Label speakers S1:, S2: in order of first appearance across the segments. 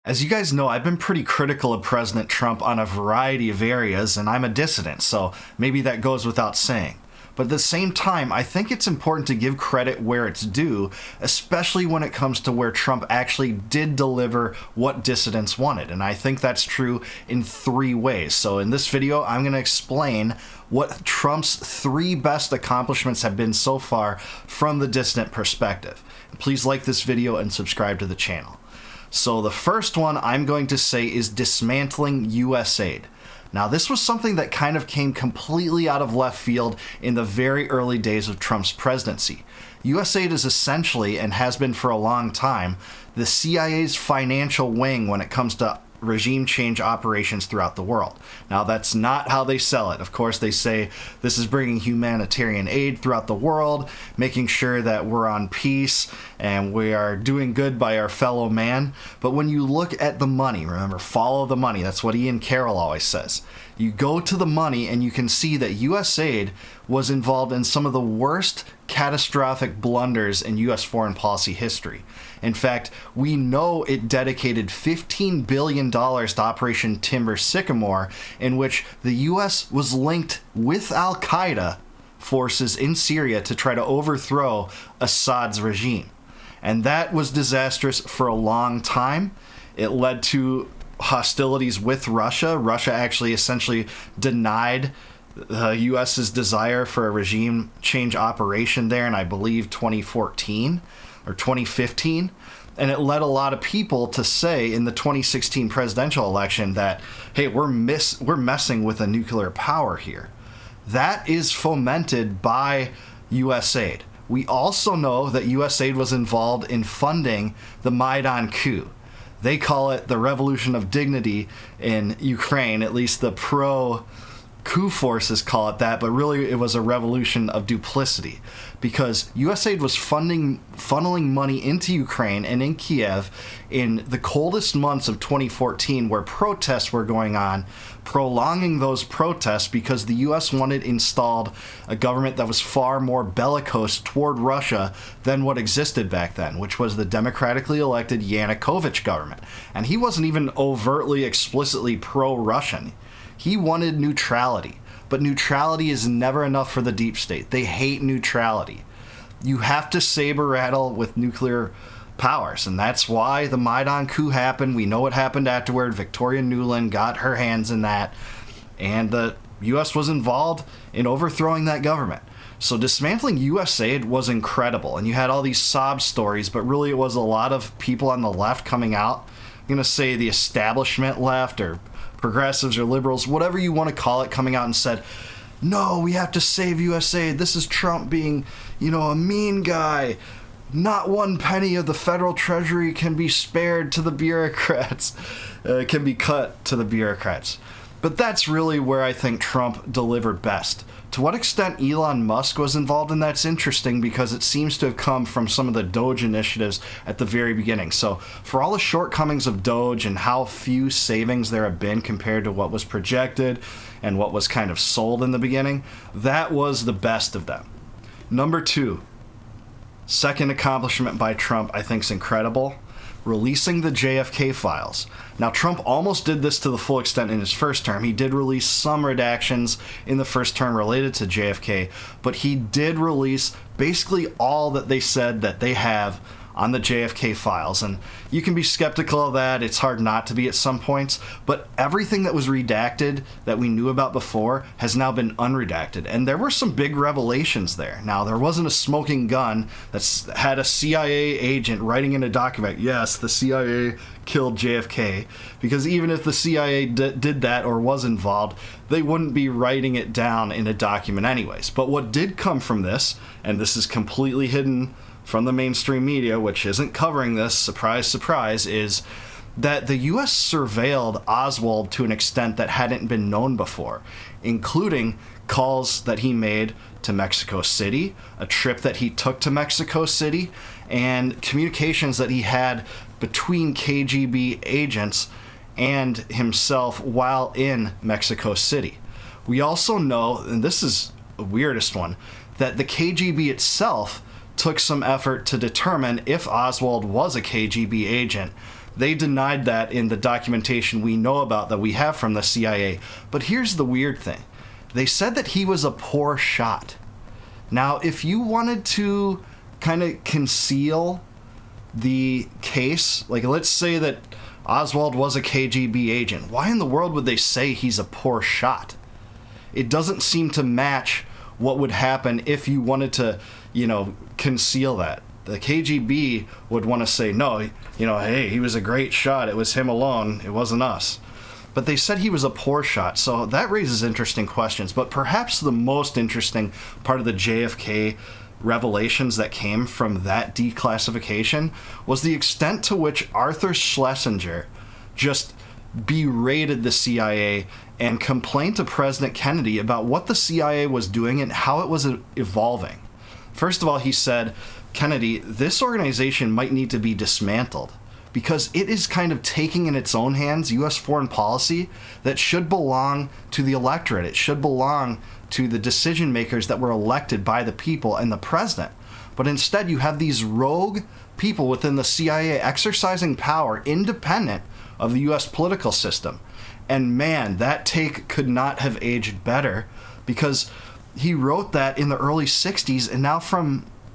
S1: As you guys know, I've been pretty critical of President Trump on a variety of areas, and I'm a dissident, so maybe that goes without saying. But at the same time, I think it's important to give credit where it's due, especially when it comes to where Trump actually did deliver what dissidents wanted. And I think that's true in 3 ways. So in this video, I'm going to explain what Trump's 3 best accomplishments have been so far from the dissident perspective. Please like this video and subscribe to the channel. So the first one I'm going to say is dismantling U.S. aid. Now, this was something that kind of came completely out of left field in the very early days of Trump's presidency. USAID is essentially, and has been for a long time, the CIA's financial wing when it comes to regime change operations throughout the world. Now, that's not how they sell it. Of course, they say this is bringing humanitarian aid throughout the world, making sure that we're on peace and we are doing good by our fellow man. But when you look at the money, remember, follow the money. That's what Ian Carroll always says. You go to the money and you can see that USAID was involved in some of the worst catastrophic blunders in U.S. foreign policy history. In fact, we know it dedicated $15 billion to Operation Timber Sycamore, in which the U.S. was linked with Al-Qaeda forces in Syria to try to overthrow Assad's regime. And that was disastrous for a long time. It led to hostilities with Russia. Russia actually essentially denied the U.S.'s desire for a regime change operation there in, I believe, 2014 or 2015. And it led a lot of people to say in the 2016 presidential election that, hey, we're messing with a nuclear power here. That is fomented by USAID. We also know that USAID was involved in funding the Maidan coup. They call it the Revolution of Dignity in Ukraine, at least the pro-coup forces call it that, but really it was a revolution of duplicity, because USAID was funneling money into Ukraine and in Kiev in the coldest months of 2014, where protests were going on, prolonging those protests because the U.S. wanted installed a government that was far more bellicose toward Russia than what existed back then, which was the democratically elected Yanukovych government. And he wasn't even overtly, explicitly pro-Russian. He wanted neutrality. But neutrality is never enough for the deep state. They hate neutrality. You have to saber rattle with nuclear powers, and that's why the Maidan coup happened. We know what happened afterward. Victoria Nuland got her hands in that, and the U.S. was involved in overthrowing that government. So dismantling USAID was incredible, and you had all these sob stories, but really it was a lot of people on the left coming out. I'm going to say the establishment left, or progressives or liberals, whatever you want to call it, coming out and said, no, we have to save USAID. This is Trump being, a mean guy. Not one penny of the federal treasury can be spared to the bureaucrats, can be cut to the bureaucrats. But that's really where I think Trump delivered best. To what extent Elon Musk was involved in that's interesting, because it seems to have come from some of the Doge initiatives at the very beginning. So for all the shortcomings of Doge and how few savings there have been compared to what was projected and what was kind of sold in the beginning, that was the best of them. Number 2. Second accomplishment by Trump I think is incredible. Releasing the JFK Files. Now, Trump almost did this to the full extent in his first term. He did release some redactions in the first term related to JFK, but he did release basically all that they said that they have on the JFK Files. And you can be skeptical of that. It's hard not to be at some points. But everything that was redacted that we knew about before has now been unredacted. And there were some big revelations there. Now, there wasn't a smoking gun that's had a CIA agent writing in a document, yes, the CIA killed JFK. Because even if the CIA did that or was involved, they wouldn't be writing it down in a document anyways. But what did come from this, and this is completely hidden from the mainstream media, which isn't covering this, surprise, surprise, is that the U.S. surveilled Oswald to an extent that hadn't been known before, including calls that he made to Mexico City, a trip that he took to Mexico City, and communications that he had between KGB agents and himself while in Mexico City. We also know, and this is the weirdest one, that the KGB itself took some effort to determine if Oswald was a KGB agent They denied that in the documentation we know about that we have from the CIA. But here's the weird thing. They said that he was a poor shot. Now, if you wanted to kind of conceal the case, like let's say that Oswald was a KGB agent, why in the world would they say he's a poor shot? It doesn't seem to match what would happen if you wanted to, conceal that. The KGB would want to say, no, hey, he was a great shot. It was him alone. It wasn't us. But they said he was a poor shot, so that raises interesting questions. But perhaps the most interesting part of the JFK revelations that came from that declassification was the extent to which Arthur Schlesinger just berated the CIA and complained to President Kennedy about what the CIA was doing and how it was evolving. First of all, he said, Kennedy, this organization might need to be dismantled because it is kind of taking in its own hands U.S. foreign policy that should belong to the electorate. It should belong to the decision makers that were elected by the people and the president. But instead, you have these rogue people within the CIA exercising power independent of the U.S. political system. And man, that take could not have aged better because he wrote that in the early 60s, and now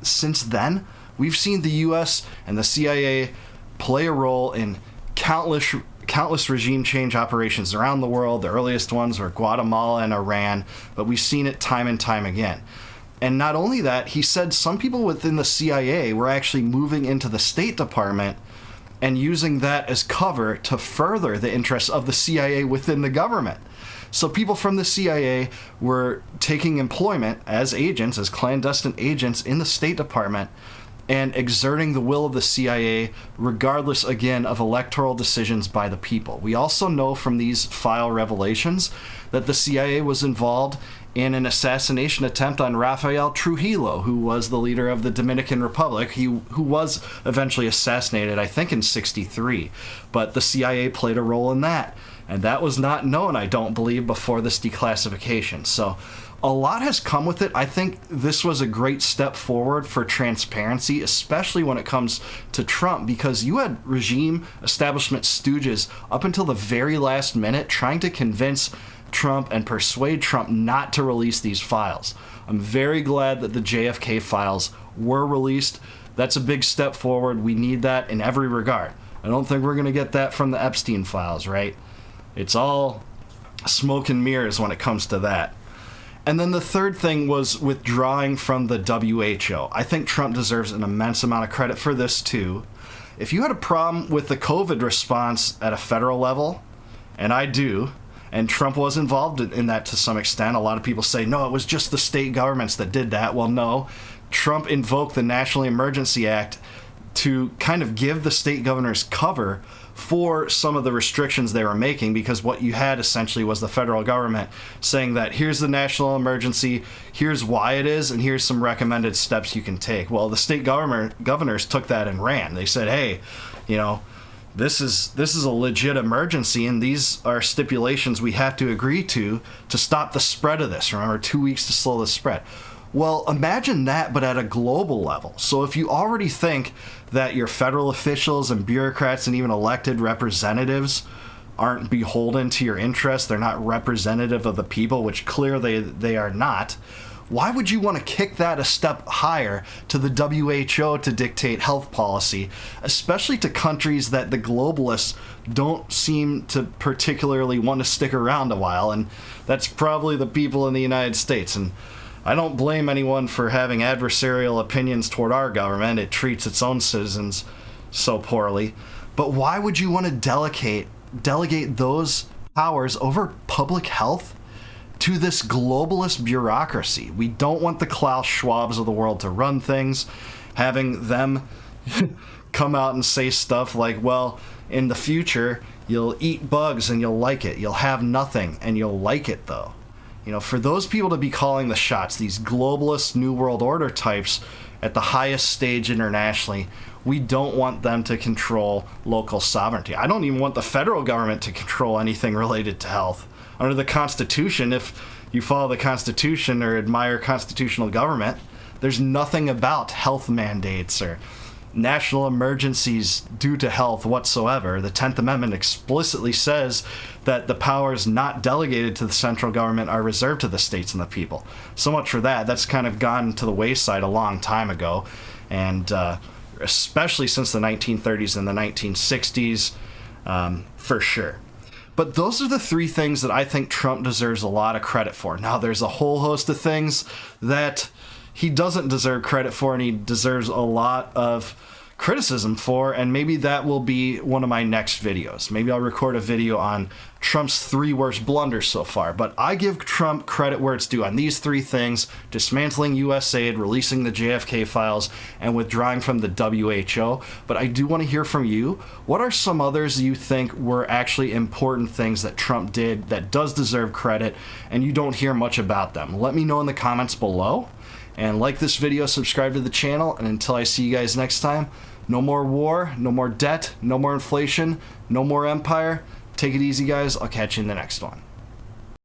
S1: since then, we've seen the U.S. and the CIA play a role in countless regime change operations around the world. The earliest ones were Guatemala and Iran, but we've seen it time and time again. And not only that, he said some people within the CIA were actually moving into the State Department and using that as cover to further the interests of the CIA within the government. So people from the CIA were taking employment as agents, as clandestine agents in the State Department, and exerting the will of the CIA regardless, again, of electoral decisions by the people. We also know from these file revelations that the CIA was involved in an assassination attempt on Rafael Trujillo, who was the leader of the Dominican Republic, who was eventually assassinated, I think, in '63. But the CIA played a role in that. And that was not known, I don't believe, before this declassification. So a lot has come with it. I think this was a great step forward for transparency, especially when it comes to Trump, because you had regime establishment stooges up until the very last minute trying to convince Trump and persuade Trump not to release these files. I'm very glad that the JFK files were released. That's a big step forward. We need that in every regard. I don't think we're going to get that from the Epstein files, right? It's all smoke and mirrors when it comes to that. And then the third thing was withdrawing from the WHO. I think Trump deserves an immense amount of credit for this too. If you had a problem with the COVID response at a federal level, and I do, and Trump was involved in that to some extent, a lot of people say, no, it was just the state governments that did that. Well, no, Trump invoked the National Emergency Act to kind of give the state governors cover for some of the restrictions they were making, because what you had essentially was the federal government saying that here's the national emergency, here's why it is, and here's some recommended steps you can take. Well, the state governors took that and ran. They said, hey, this is a legit emergency, and these are stipulations we have to agree to stop the spread of this. Remember, 2 weeks to slow the spread. Well, imagine that, but at a global level. So if you already think that your federal officials and bureaucrats and even elected representatives aren't beholden to your interests, they're not representative of the people, which clearly they are not, why would you want to kick that a step higher to the WHO to dictate health policy, especially to countries that the globalists don't seem to particularly want to stick around a while? And that's probably the people in the United States. And I don't blame anyone for having adversarial opinions toward our government. It treats its own citizens so poorly. But why would you want to delegate those powers over public health to this globalist bureaucracy? We don't want the Klaus Schwabs of the world to run things, having them come out and say stuff like, well, in the future, you'll eat bugs and you'll like it. You'll have nothing and you'll like it, though. For those people to be calling the shots, these globalist New World Order types at the highest stage internationally, we don't want them to control local sovereignty. I don't even want the federal government to control anything related to health. Under the Constitution, if you follow the Constitution or admire constitutional government, there's nothing about health mandates or national emergencies due to health whatsoever. The 10th Amendment explicitly says that the powers not delegated to the central government are reserved to the states and the people. So much for that. That's kind of gone to the wayside a long time ago, and especially since the 1930s and the 1960s, for sure. But those are the three things that I think Trump deserves a lot of credit for. Now, there's a whole host of things that he doesn't deserve credit for, and he deserves a lot of criticism for, and maybe that will be one of my next videos. Maybe I'll record a video on Trump's 3 worst blunders so far, but I give Trump credit where it's due on these 3 things: dismantling USAID, releasing the JFK Files, and withdrawing from the WHO. But I do want to hear from you. What are some others you think were actually important things that Trump did that does deserve credit, and you don't hear much about them? Let me know in the comments below. And like this video, subscribe to the channel, and until I see you guys next time, no more war, no more debt, no more inflation, no more empire. Take it easy, guys. I'll catch you in the next one.